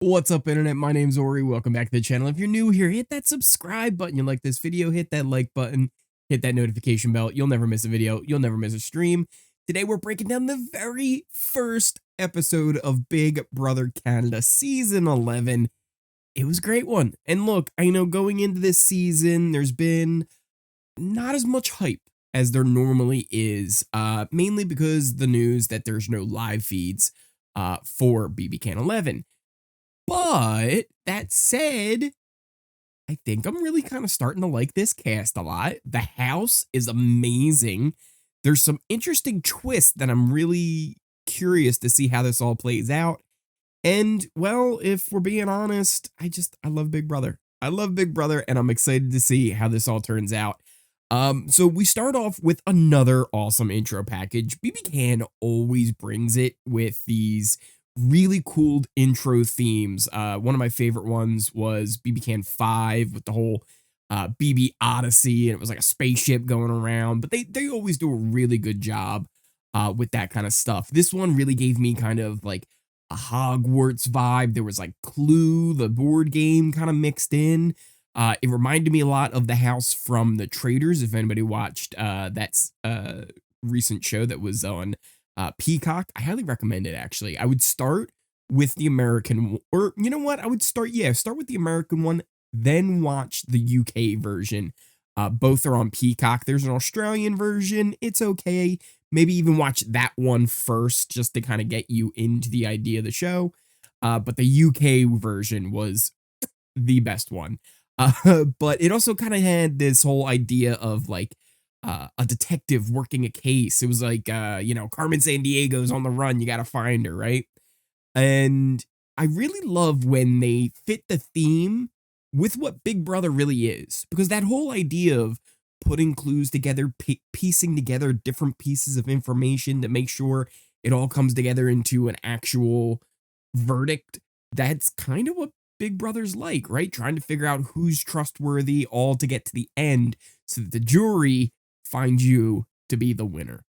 What's up, internet? My name's Ori. Welcome back to the channel. If you're new here, hit that subscribe button. You like this video, hit that like button, hit that notification bell. You'll never miss a video. You'll never miss a stream. Today, we're breaking down the very first episode of Big Brother Canada Season 11. It was a great one. And look, I know going into this season, there's been not as much hype as there normally is, mainly because the news that there's no live feeds for BBCan11. But that said, I think I'm really kind of starting to like this cast a lot. The house is amazing. There's some interesting twists that I'm really curious to see how this all plays out. And well, if we're being honest, I love Big Brother. I love Big Brother, and I'm excited to see how this all turns out. So we start off with another awesome intro package. BB Can always brings it with these really cool intro themes. One of my favorite ones was BB Can 5 with the whole BB Odyssey, and it was like a spaceship going around, but they always do a really good job with that kind of stuff. This one really gave me kind of like a Hogwarts vibe. There was like Clue, the board game, kind of mixed in. It reminded me a lot of the house from The Traders, if anybody watched that recent show that was on Peacock. I highly recommend it, actually. I would start with the American, or you know what? I would start with the American one, then watch the UK version. Both are on Peacock. There's an Australian version. It's okay. Maybe even watch that one first just to kind of get you into the idea of the show. But the UK version was the best one. But it also kind of had this whole idea of like a detective working a case. It was like, Carmen Sandiego's on the run. You got to find her, right? And I really love when they fit the theme with what Big Brother really is, because that whole idea of putting clues together, piecing together different pieces of information to make sure it all comes together into an actual verdict, that's kind of what Big Brother's like, right? Trying to figure out who's trustworthy, all to get to the end so that the jury finds you to be the winner.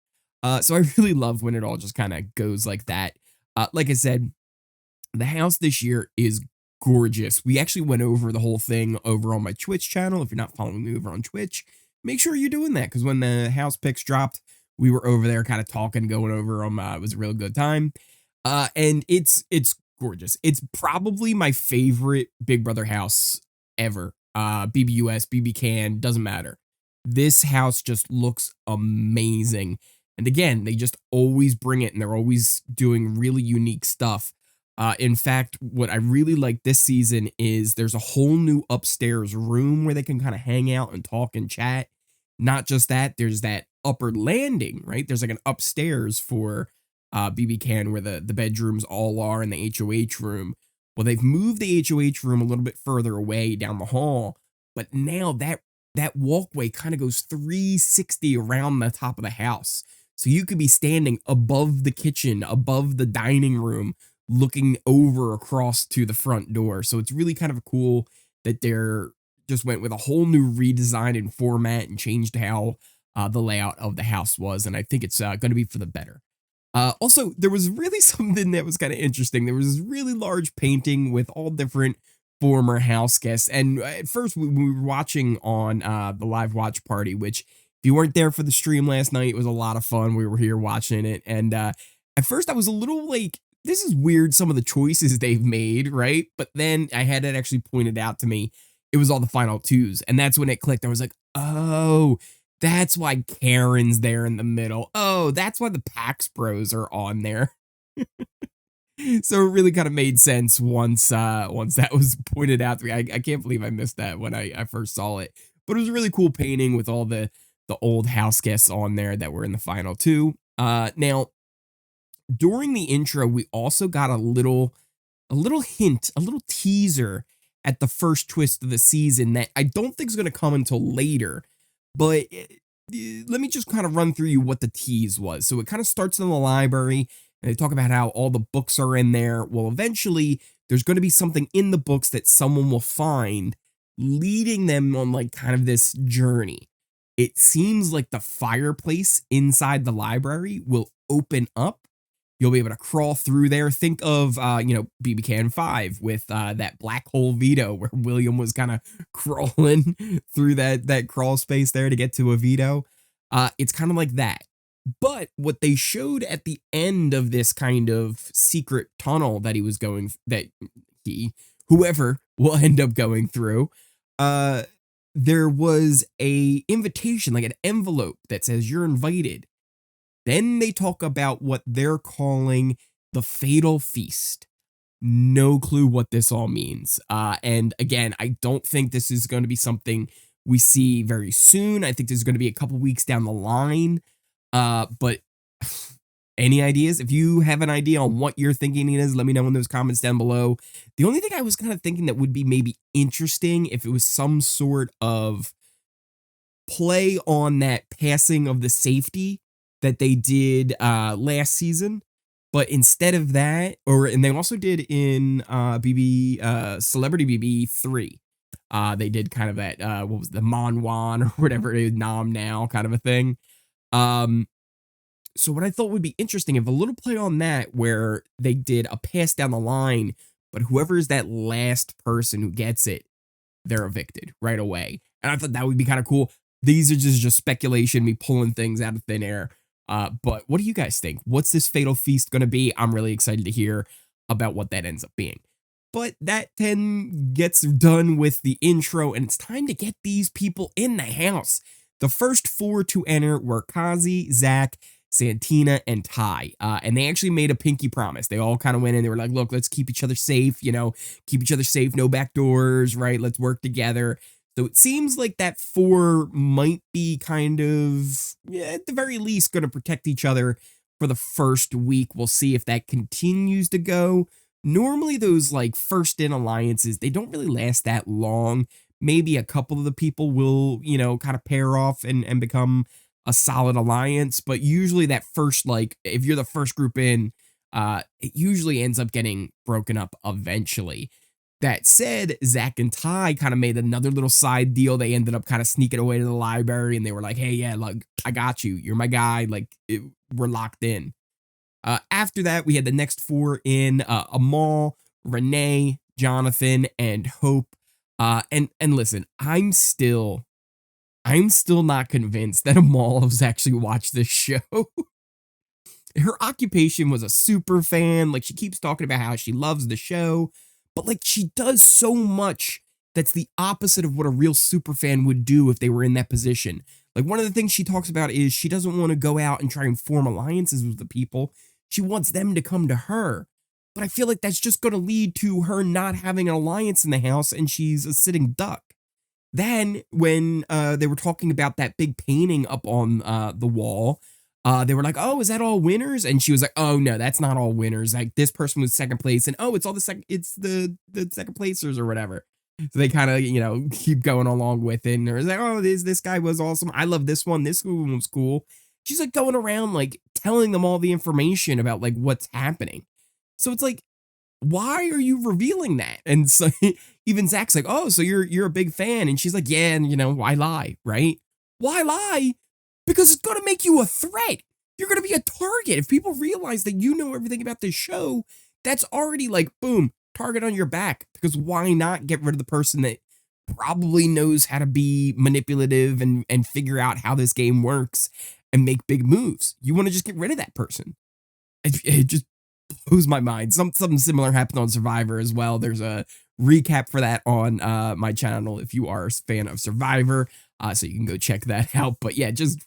So I really love when it all just kind of goes like that. Like I said, the house this year is gorgeous. We actually went over the whole thing over on my Twitch channel. If you're not following me over on Twitch, make sure you're doing that, because when the house picks dropped, we were over there kind of talking, going over them. It was a real good time. And it's gorgeous. It's probably my favorite Big Brother house ever. BBUS, BBCan, doesn't matter. This house just looks amazing. And again, they just always bring it, and they're always doing really unique stuff. In fact, what I really like this season is there's a whole new upstairs room where they can kind of hang out and talk and chat. Not just that, there's that upper landing, right? There's like an upstairs for BB Can where the bedrooms all are in the HOH room. Well, they've moved the HOH room a little bit further away down the hall, but now that walkway kind of goes 360 around the top of the house. So you could be standing above the kitchen, above the dining room, looking over across to the front door. So it's really kind of cool that they're just went with a whole new redesign and format and changed how the layout of the house was. And I think it's going to be for the better. Also, there was really something that was kind of interesting. There was this really large painting with all different former house guests. And at first, we were watching on the live watch party, which if you weren't there for the stream last night, it was a lot of fun. We were here watching it. And at first, I was a little like, this is weird, some of the choices they've made, right? But then I had it actually pointed out to me. It was all the final twos. And that's when it clicked. I was like, oh, that's why Karen's there in the middle. Oh, that's why the Pax Bros are on there. So it really kind of made sense once that was pointed out to me. I can't believe I missed that when I first saw it. But it was a really cool painting with all the old house guests on there that were in the final two. Now, during the intro, we also got a little hint, a little teaser at the first twist of the season that I don't think is going to come until later. But let me just kind of run through you what the tease was. So it kind of starts in the library, and they talk about how all the books are in there. Well, eventually, there's going to be something in the books that someone will find, leading them on like kind of this journey. It seems like the fireplace inside the library will open up, You'll be able to crawl through there. Think of, BBCan 5 with that black hole veto where William was kind of crawling through that crawl space there to get to a veto. It's kind of like that. But what they showed at the end of this kind of secret tunnel that he was going, that whoever will end up going through, there was a invitation, like an envelope that says you're invited. Then they talk about what they're calling the fatal feast. No clue what this all means. And again, I don't think this is going to be something we see very soon. I think this is going to be a couple weeks down the line. But any ideas? If you have an idea on what you're thinking it is, let me know in those comments down below. The only thing I was kind of thinking that would be maybe interesting if it was some sort of play on that passing of the safety that they did last season, but instead of that, and they also did in Celebrity BB3. They did kind of that what was the Mon Wan or whatever it is, Nom Now kind of a thing. So what I thought would be interesting, if a little play on that where they did a pass down the line, but whoever is that last person who gets it, they're evicted right away. And I thought that would be kind of cool. These are just speculation, me pulling things out of thin air. But what do you guys think? What's this fatal feast going to be? I'm really excited to hear about what that ends up being. But that then gets done with the intro, and it's time to get these people in the house. The first 4 to enter were Kazi, Zach, Santina, and Ty. And they actually made a pinky promise. They all kind of went in. They were like, look, let's keep each other safe, keep each other safe, no back doors, right? Let's work together. So it seems like that 4 might be kind of, at the very least, going to protect each other for the first week. We'll see if that continues to go. Normally, those like first in alliances, they don't really last that long. Maybe a couple of the people will, kind of pair off and become a solid alliance. But usually that first, like, if you're the first group in, it usually ends up getting broken up eventually. That said, Zach and Ty kind of made another little side deal. They ended up kind of sneaking away to the library, and they were like, hey, yeah, like, I got you. You're my guy. Like, we're locked in. After that, we had the next 4 in, Amal, Renee, Jonathan, and Hope. And listen, I'm still not convinced that Amal has actually watched this show. Her occupation was a super fan. Like, she keeps talking about how she loves the show. But, like, she does so much that's the opposite of what a real super fan would do if they were in that position. Like, one of the things she talks about is she doesn't want to go out and try and form alliances with the people. She wants them to come to her. But I feel like that's just going to lead to her not having an alliance in the house, and she's a sitting duck. Then, when they were talking about that big painting up on the wall, they were like, oh, is that all winners? And she was like, oh, no, that's not all winners. Like, this person was second place, and oh, it's all the second placers or whatever. So they kind of, keep going along with it. And they're like, oh, this guy was awesome. I love this one. This one was cool. She's like going around, like, telling them all the information about, like, what's happening. So it's like, why are you revealing that? And so even Zach's like, oh, so you're a big fan. And she's like, yeah, and, why lie, right? Why lie? Because it's going to make you a threat. You're going to be a target. If people realize that you know everything about this show, that's already like, boom, target on your back. Because why not get rid of the person that probably knows how to be manipulative and figure out how this game works and make big moves? You want to just get rid of that person. It just blows my mind. Something similar happened on Survivor as well. There's a recap for that on my channel if you are a fan of Survivor. So you can go check that out. But yeah, just,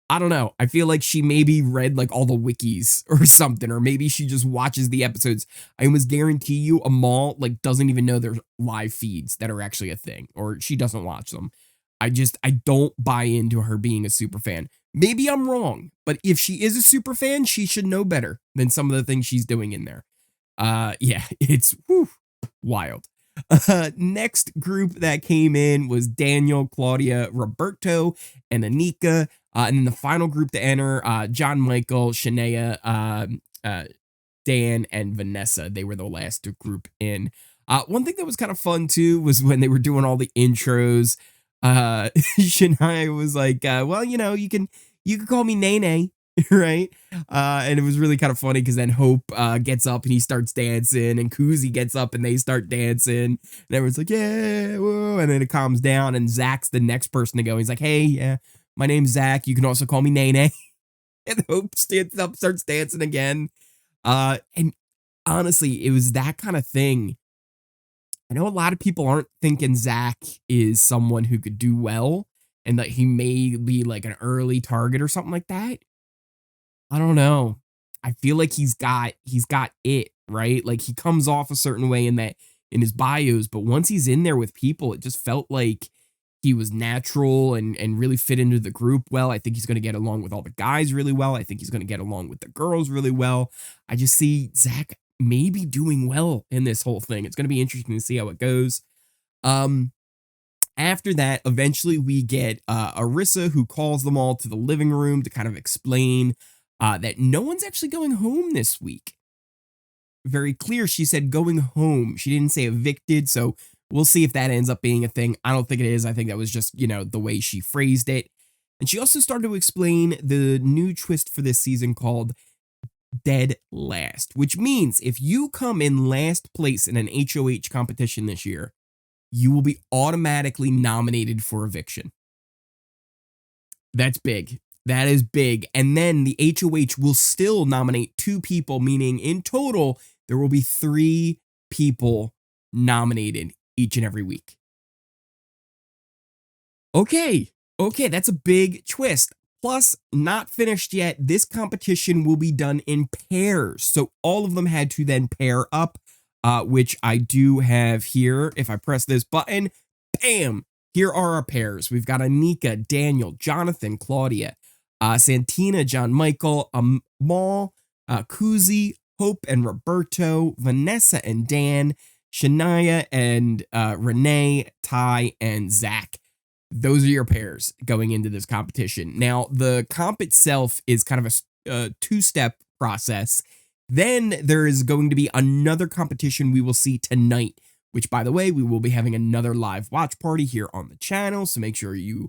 I don't know. I feel like she maybe read like all the wikis or something, or maybe she just watches the episodes. I almost guarantee you Amal like doesn't even know there's live feeds that are actually a thing, or she doesn't watch them. I don't buy into her being a super fan. Maybe I'm wrong, but if she is a super fan, she should know better than some of the things she's doing in there. Yeah, it's wild. Next group that came in was Daniel, Claudia, Roberto, and Anika. And then the final group to enter, John Michael, Shania, Dan, and Vanessa. They were the last group in. One thing that was kind of fun too was when they were doing all the intros. Shania was like, well, you can call me NayNay. right? And it was really kind of funny because then Hope gets up and he starts dancing, and Koozie gets up and they start dancing, and everyone's like, yeah, whoa. And then it calms down, and Zach's the next person to go. He's like, hey, yeah, my name's Zach. You can also call me NayNay. And Hope stands up, starts dancing again. And honestly, it was that kind of thing. I know a lot of people aren't thinking Zach is someone who could do well and that he may be like an early target or something like that. I don't know. I feel like he's got it, right? Like he comes off a certain way in his bios, but once he's in there with people, it just felt like he was natural and really fit into the group well. I think he's going to get along with all the guys really well. I think he's going to get along with the girls really well. I just see Zach maybe doing well in this whole thing. It's going to be interesting to see how it goes. Um, After that, eventually we get Arisa, who calls them all to the living room to kind of explain that no one's actually going home this week. Very clear, she said going home. She didn't say evicted, so we'll see if that ends up being a thing. I don't think it is. I think that was just, the way she phrased it. And she also started to explain the new twist for this season called dead last, which means if you come in last place in an HOH competition this year, you will be automatically nominated for eviction. That's big. That is big. And then the HOH will still nominate 2 people, meaning in total, there will be 3 people nominated each and every week. Okay, that's a big twist. Plus, not finished yet, this competition will be done in pairs. So all of them had to then pair up, which I do have here. If I press this button, bam, here are our pairs. We've got Anika, Daniel, Jonathan, Claudia, Santina, John Michael, Amal, Koozie, Hope and Roberto, Vanessa and Dan, Shania and Renee, Ty and Zach. Those are your pairs going into this competition. Now, the comp itself is kind of a 2-step process. Then there is going to be another competition we will see tonight, which, by the way, we will be having another live watch party here on the channel. So make sure you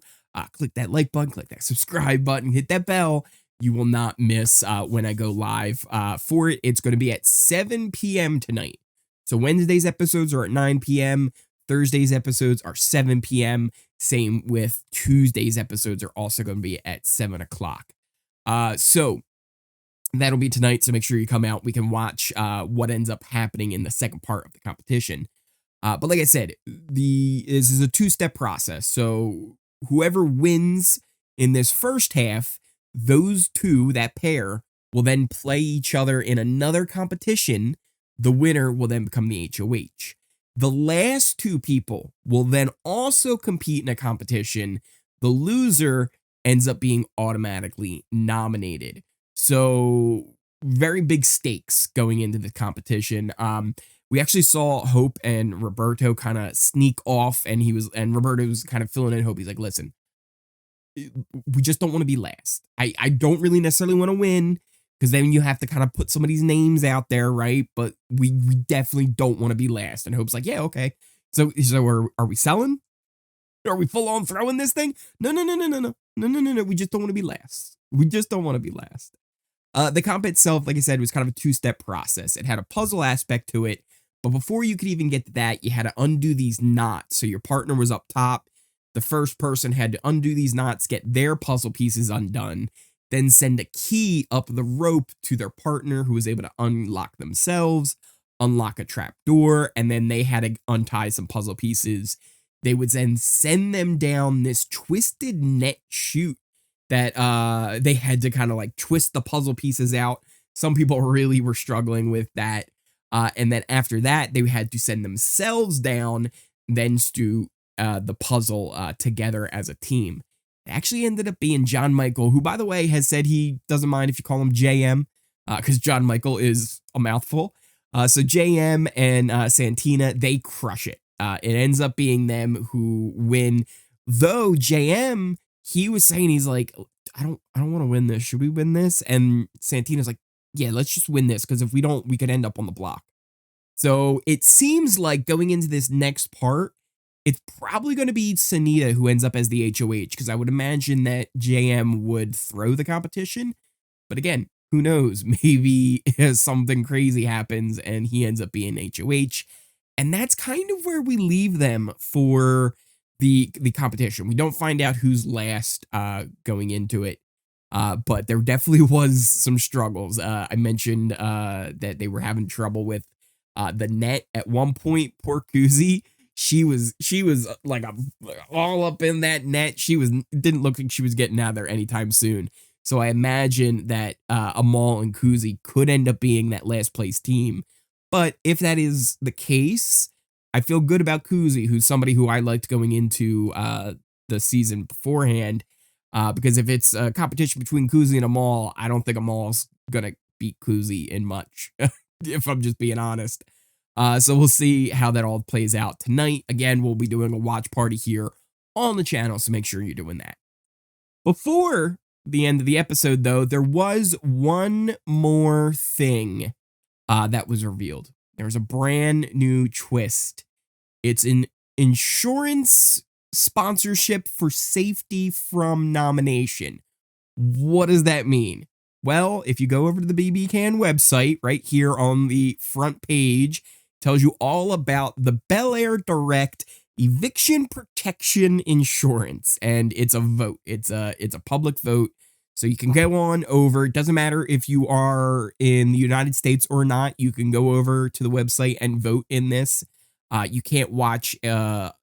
click that like button, click that subscribe button, hit that bell. You will not miss when I go live for it. It's going to be at 7 p.m. tonight. So Wednesday's episodes are at 9 p.m. Thursday's episodes are 7 p.m. Same with Tuesday's episodes are also going to be at 7 o'clock. So that'll be tonight. So make sure you come out. We can watch what ends up happening in the second part of the competition. But like I said, this is a 2-step process. So whoever wins in this first half, those 2, that pair, will then play each other in another competition. The winner will then become the HOH. The last 2 people will then also compete in a competition. The loser ends up being automatically nominated. So very big stakes going into the competition. We actually saw Hope and Roberto kind of sneak off, and Roberto was kind of filling in Hope. He's like, listen, we just don't want to be last. I don't really necessarily want to win, because then you have to kind of put somebody's names out there, right? But we definitely don't want to be last. And Hope's like, yeah, okay. So are we selling? Are we full on throwing this thing? No. We just don't want to be last. We just don't want to be last. The comp itself, like I said, was kind of a 2-step process. It had a puzzle aspect to it, but before you could even get to that, you had to undo these knots. So your partner was up top. The first person had to undo these knots, get their puzzle pieces undone, then send a key up the rope to their partner, who was able to unlock themselves, unlock a trap door, and then they had to untie some puzzle pieces. They would then send them down this twisted net chute that they had to kind of like twist the puzzle pieces out. Some people really were struggling with that. And then after that, they had to send themselves down, then do the puzzle together as a team. It actually ended up being John Michael, who, by the way, has said he doesn't mind if you call him JM, because John Michael is a mouthful. So JM and Santina, they crush it. It ends up being them who win. Though JM, he was saying, he's like, I don't want to win this. Should we win this? And Santina's like, yeah, let's just win this, because if we don't, we could end up on the block. So it seems like going into this next part, it's probably going to be Sanita who ends up as the HOH, because I would imagine that JM would throw the competition. But again, who knows? Maybe something crazy happens and he ends up being HOH. And that's kind of where we leave them for the competition. We don't find out who's last going into it. But there definitely was some struggles. I mentioned that they were having trouble with the net at one point. Poor Kuzi, she was like all up in that net. Didn't look like she was getting out of there anytime soon. So I imagine that Amal and Kuzi could end up being that last place team. But if that is the case, I feel good about Kuzi, who's somebody who I liked going into the season beforehand. Because if it's a competition between Kuzi and Amal, I don't think Amal's gonna beat Kuzi in much, if I'm just being honest. So we'll see how that all plays out tonight. Again, we'll be doing a watch party here on the channel, so make sure you're doing that. Before the end of the episode, though, there was one more thing that was revealed. There was a brand new twist. It's an insurance sponsorship for safety from nomination. What does that mean? Well, if you go over to the BBCan website, right here on the front page, it tells you all about the Bel Air Direct Eviction Protection Insurance, and it's a vote. It's a public vote, so you can go on over. It doesn't matter if you are in the United States or not. You can go over to the website and vote in this. You can't watch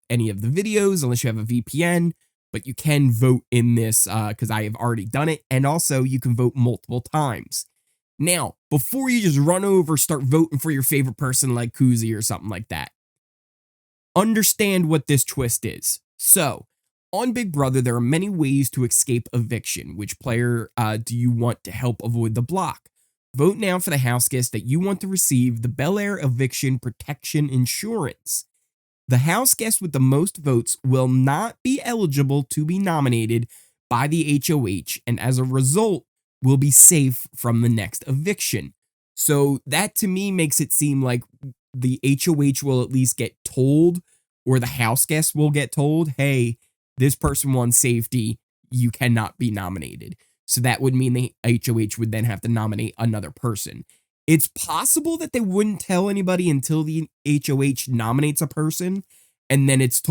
any of the videos unless you have a VPN, but you can vote in this because I have already done it, and also you can vote multiple times. Now, before you just run over, start voting for your favorite person like Kuzi or something like that, understand what this twist is. So, on Big Brother, there are many ways to escape eviction. Which player do you want to help avoid the block? Vote now for the house guest that you want to receive the Bel Air Eviction Protection Insurance. The house guest with the most votes will not be eligible to be nominated by the HOH, and as a result, will be safe from the next eviction. So that to me makes it seem like the HOH will at least get told, or the house guest will get told, hey, this person won safety, you cannot be nominated. So that would mean the HOH would then have to nominate another person. It's possible that they wouldn't tell anybody until the HOH nominates a person, and then it's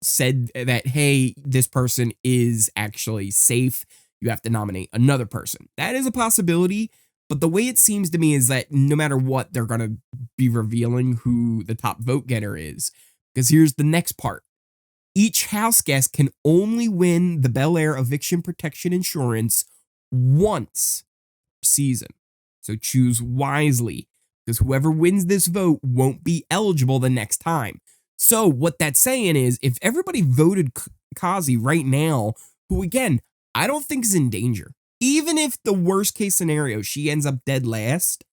said that, hey, this person is actually safe. You have to nominate another person. That is a possibility, but the way it seems to me is that no matter what, they're going to be revealing who the top vote getter is. Because here's the next part. Each house guest can only win the Bel Air Eviction Protection Insurance once per season. So choose wisely, because whoever wins this vote won't be eligible the next time. So what that's saying is, if everybody voted Kazi right now, who again, I don't think is in danger, even if the worst case scenario, she ends up dead last,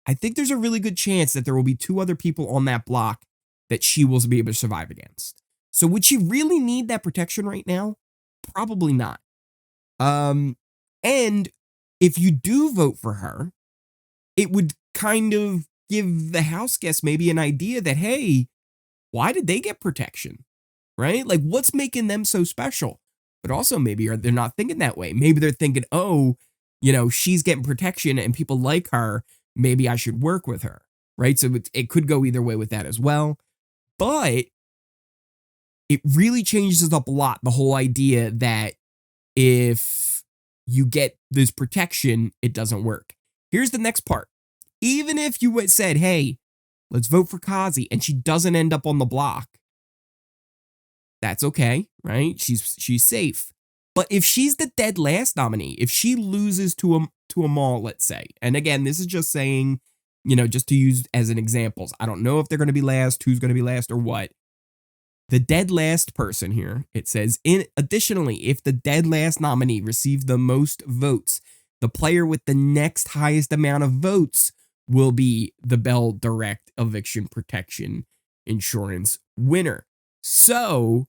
I think there's a really good chance that there will be two other people on that block that she will be able to survive against. So would she really need that protection right now? Probably not. And if you do vote for her, it would kind of give the house guests maybe an idea that, hey, why did they get protection? Right? Like, what's making them so special? But also maybe they're not thinking that way. Maybe they're thinking, oh, you know, she's getting protection and people like her. Maybe I should work with her. Right? So it could go either way with that as well. But it really changes up a lot, the whole idea that if you get this protection, it doesn't work. Here's the next part. Even if you said, hey, let's vote for Kazi, and she doesn't end up on the block, that's okay, right? She's safe. But if she's the dead last nominee, if she loses to Amal, let's say, and again, this is just saying, you know, just to use as an example. I don't know if they're going to be last, who's going to be last, or what. The dead last person here, it says, additionally, if the dead last nominee received the most votes, the player with the next highest amount of votes will be the Bel Direct Eviction Protection Insurance winner. So,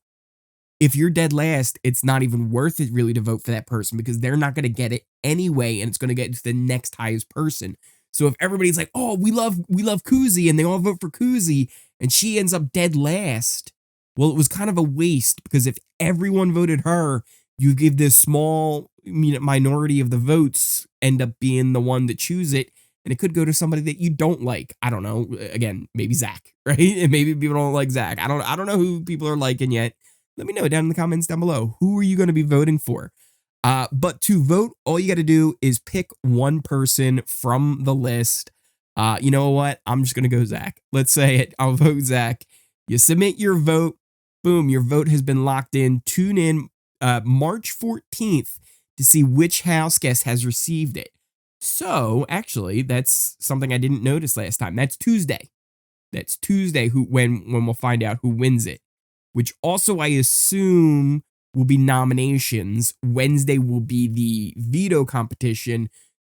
if you're dead last, it's not even worth it really to vote for that person because they're not going to get it anyway, and it's going to get to the next highest person. So if everybody's like, oh, we love Kuzi, and they all vote for Kuzi, and she ends up dead last, well, it was kind of a waste because if everyone voted her, you give this small minority of the votes end up being the one to choose it, and it could go to somebody that you don't like. I don't know. Again, maybe Zach, right? And maybe people don't like Zach. I don't know who people are liking yet. Let me know down in the comments down below. Who are you going to be voting for? But to vote, all you got to do is pick one person from the list. You know what? I'm just going to go Zach. Let's say it. I'll vote Zach. You submit your vote. Boom, your vote has been locked in. Tune in March 14th to see which house guest has received it. So, actually, that's something I didn't notice last time. That's Tuesday. That's Tuesday when we'll find out who wins it. Which also, I assume, will be nominations. Wednesday will be the veto competition.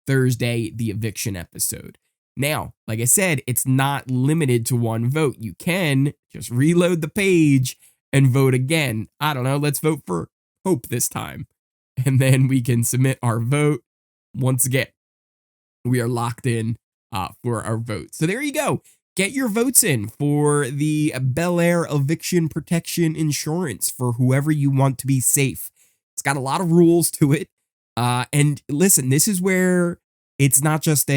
Thursday, the eviction episode. Now, like I said, it's not limited to one vote. You can just reload the page and vote again. I don't know. Let's vote for Hope this time. And then we can submit our vote. Once again, we are locked in for our vote. So there you go. Get your votes in for the Bel Air eviction protection insurance for whoever you want to be safe. It's got a lot of rules to it. And listen, this is where it's not just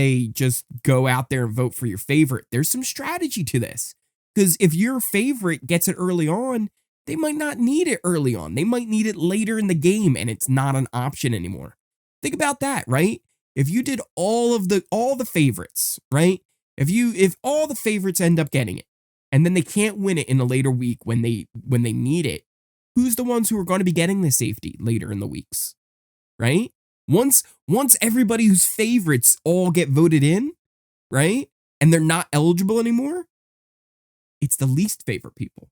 go out there and vote for your favorite. There's some strategy to this. Because if your favorite gets it early on, they might not need it early on. They might need it later in the game, and it's not an option anymore. Think about that, right? If you did all the favorites, right? If all the favorites end up getting it, and then they can't win it in a later week when they need it, who's the ones who are going to be getting the safety later in the weeks, right? Once everybody whose favorites all get voted in, right, and they're not eligible anymore, it's the least favorite people.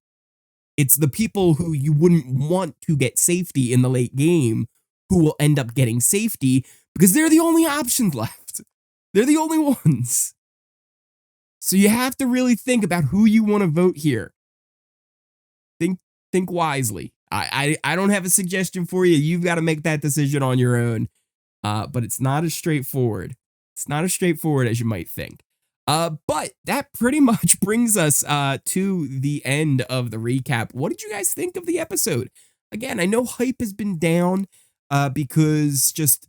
It's the people who you wouldn't want to get safety in the late game who will end up getting safety because they're the only options left. They're the only ones. So you have to really think about who you want to vote here. Think wisely. I don't have a suggestion for you. You've got to make that decision on your own. But it's not as straightforward. It's not as straightforward as you might think. But that pretty much brings us to the end of the recap. What did you guys think of the episode? Again, I know hype has been down because just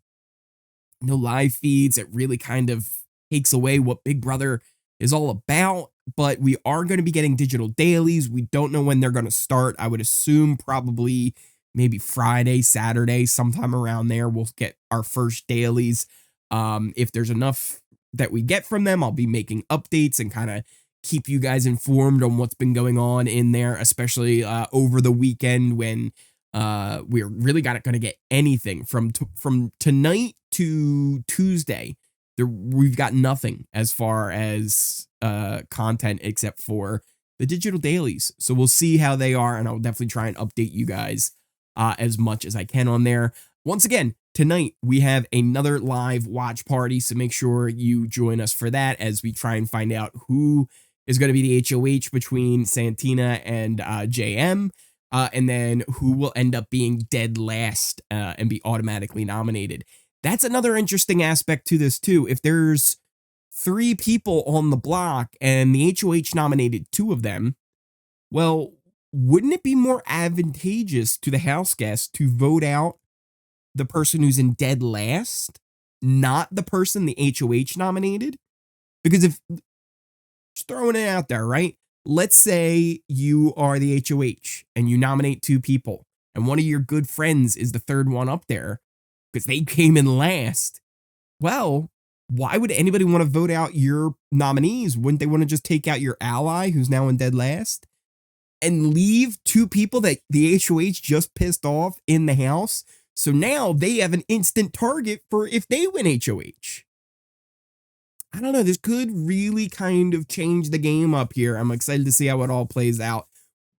no live feeds. It really kind of takes away what Big Brother is all about. But we are going to be getting digital dailies. We don't know when they're going to start. I would assume probably maybe Friday, Saturday, sometime around there, we'll get our first dailies. If there's enough that we get from them, I'll be making updates and kind of keep you guys informed on what's been going on in there, especially over the weekend when we're really going to get anything from tonight to Tuesday. We've got nothing as far as content except for the digital dailies. So we'll see how they are, and I'll definitely try and update you guys as much as I can on there. Once again, tonight we have another live watch party, so make sure you join us for that as we try and find out who is going to be the HOH between Santina and JM, and then who will end up being dead last and be automatically nominated. That's another interesting aspect to this too. If there's 3 people on the block and the HOH nominated 2 of them, well, wouldn't it be more advantageous to the house guest to vote out the person who's in dead last, not the person the HOH nominated? Because if, just throwing it out there, right? Let's say you are the HOH and you nominate 2 people and one of your good friends is the 3rd one up there because they came in last. Well, why would anybody want to vote out your nominees? Wouldn't they want to just take out your ally who's now in dead last and leave 2 people that the HOH just pissed off in the house? So now they have an instant target for if they win HOH. I don't know. This could really kind of change the game up here. I'm excited to see how it all plays out.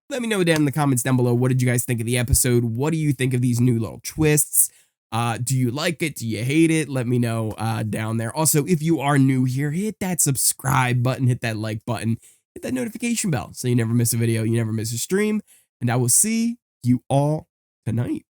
Let me know down in the comments down below. What did you guys think of the episode? What do you think of these new little twists? Do you like it? Do you hate it? Let me know down there. Also, if you are new here, hit that subscribe button, hit that like button, hit that notification bell so you never miss a video, you never miss a stream, and I will see you all tonight.